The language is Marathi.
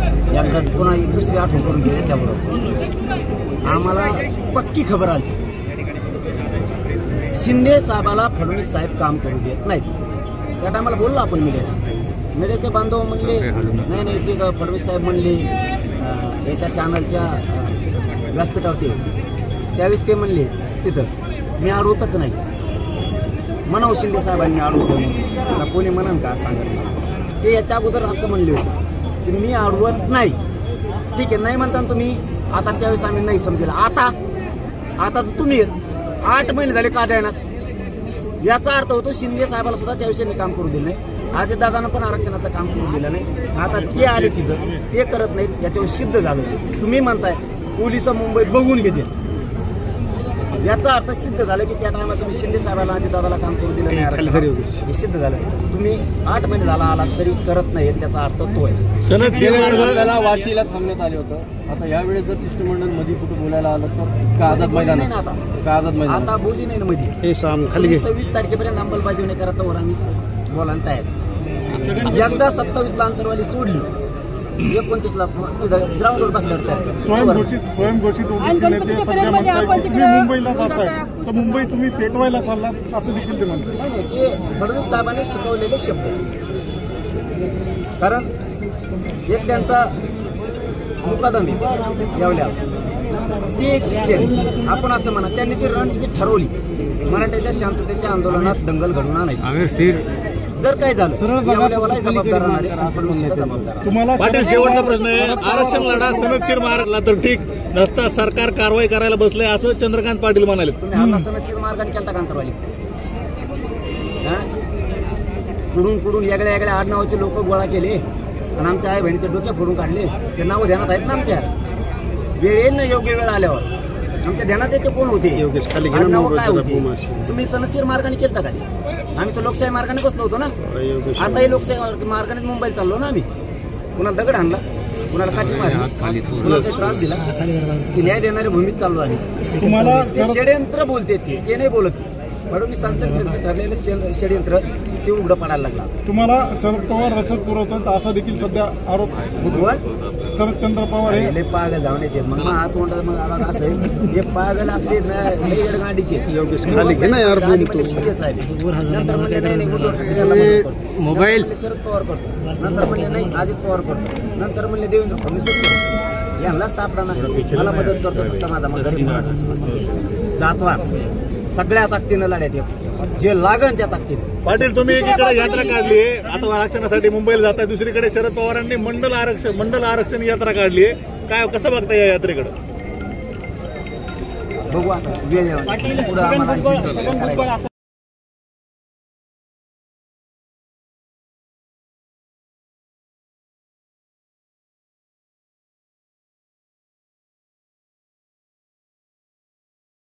एकदाच पुन्हा एक दुसरी आठवण करून घे त्याबरोबर आम्हाला पक्की खबर आली शिंदे साहेबाला फडणवीस साहेब काम करू देत नाहीत। त्या टायमाला बोललो आपण मीडियाचे बांधव म्हणले नाही ते फडणवीस साहेब म्हणले एका चॅनलच्या व्यासपीठावरती त्यावेळेस ते म्हणले तिथं मी अडवतच नाही म्हणावं शिंदे साहेबांनी अडवतो कोणी म्हणन का सांगत ते याच्या अगोदर असं म्हणले होते की मी अडवत नाही। ठीक आहे नाही म्हणता तुम्ही आता त्यावेळेस आम्ही नाही समजेल आता तर तुम्ही 8 महिने झाले का देण्यात याचा अर्थ होतो शिंदे साहेबाला सुद्धा त्याविषयी काम करू दिलं नाही। अजित दादांना पण आरक्षणाचं काम करू दिलं नाही। आता ते आले तिथं ते करत नाहीत याच्यावर सिद्ध झालं। तुम्ही म्हणताय पोलिस मुंबईत बघून घेतील याचा अर्थ सिद्ध झालं की त्या टायमाला तुम्ही शिंदे साहेबाला अजित दादाला काम करू दिलं नाही आरक्षण हे सिद्ध झालं। तुम्ही 8 महिने झाला आलात तरी करत नाही त्याचा अर्थ तो आहे। सनदशीर वाशीला थांबण्यात आले होतं आता यावेळेस जर शिष्टमंडळ मध्ये कुठे बोलायला आलं तर का आझाद मैदान आता बोली नाही मध्ये 26 तारखेपर्यंत अंमलबजावणी करत वर आम्ही बोलायला तयार। एकदा 27 ला अंतरवाली सोडली 29 ला ग्राउंडवर बसल्यावर स्वयंघोषित मुंबईला जाताय तर मुंबई तुम्ही पेटवायला चाललात असं देखील ते म्हणतात। नाही ते फडणवीस साहेबांनी शिकवलेले शब्द कारण एक त्यांचा मुकादमे यावल्या ती एक शिक्षण आपण असं म्हणा त्यांनी ती रणनीती ठरवली मराठ्याच्या शांततेच्या आंदोलनात दंगल घडवून आणायची। जर काय झालं यावल्याला जबाबदार राहणारे पाटील शेवटचा प्रश्न आहे आरक्षण लढा सनदशीर मार्गला तर ठीक नसता सरकार कारवाई करायला बसले असं चंद्रकांत पाटील म्हणाले। तुम्ही हल्ला सनदशीर मार्गाने केलता कांतरवाली कुडून वेगळ्या आडनावाचे लोक गोळा केले आणि आमच्या आई बहिणीचे डोके फोडून काढले ते नाव ध्यानात आहेत ना आमच्या वेळ येईल ना योग्य वेळ आल्यावर आमच्या ध्यानात येते कोण होते नाव काय होते तुम्ही सनदशीर मार्गाने केलता का आम्ही तर लोकशाही मार्गाने बसलो होतो ना आताही लोकशाही मार्गाने मुंबईला चाललो ना आम्ही कुणाला दगड आणला कुणाला काठी मारली कुणाला त्रास दिला की न्याय देणारी भूमीत चाललो आम्ही ते षडयंत्र बोलते ते नाही बोलत फडणवीस सांगतात ठरलेलं षडयंत्र ते उघडं पडायला लागला। तुम्हाला शरद पवार रसद पुरवतात असा देखील सध्या आरोप शरदचंद्र पवार हे पागल धावण्याचे मग हात तोंडात मग आला असं हे पागल असले गाडीचे शिंदे साहेब नंतर म्हणले नाही मोबाईल शरद पवार करतो नंतर म्हणले नाही अजित पवार करतो नंतर म्हणले देवेंद्र फडणवीस यांना सापडा मला मदत करतो फक्त माझा मग गरीब जातवा सगळ्या ताकदीनं लढ्यात जे लागन त्या ताकदीने। पाटील तुम्ही एकीकडे यात्रा काढली आहे आता आरक्षणासाठी मुंबईला जाताय दुसरीकडे शरद पवारांनी मंडल आरक्षण यात्रा काढली आहे काय कसं बघताय या यात्रेकडे? बघू आता वेळ पुढे आम्हाला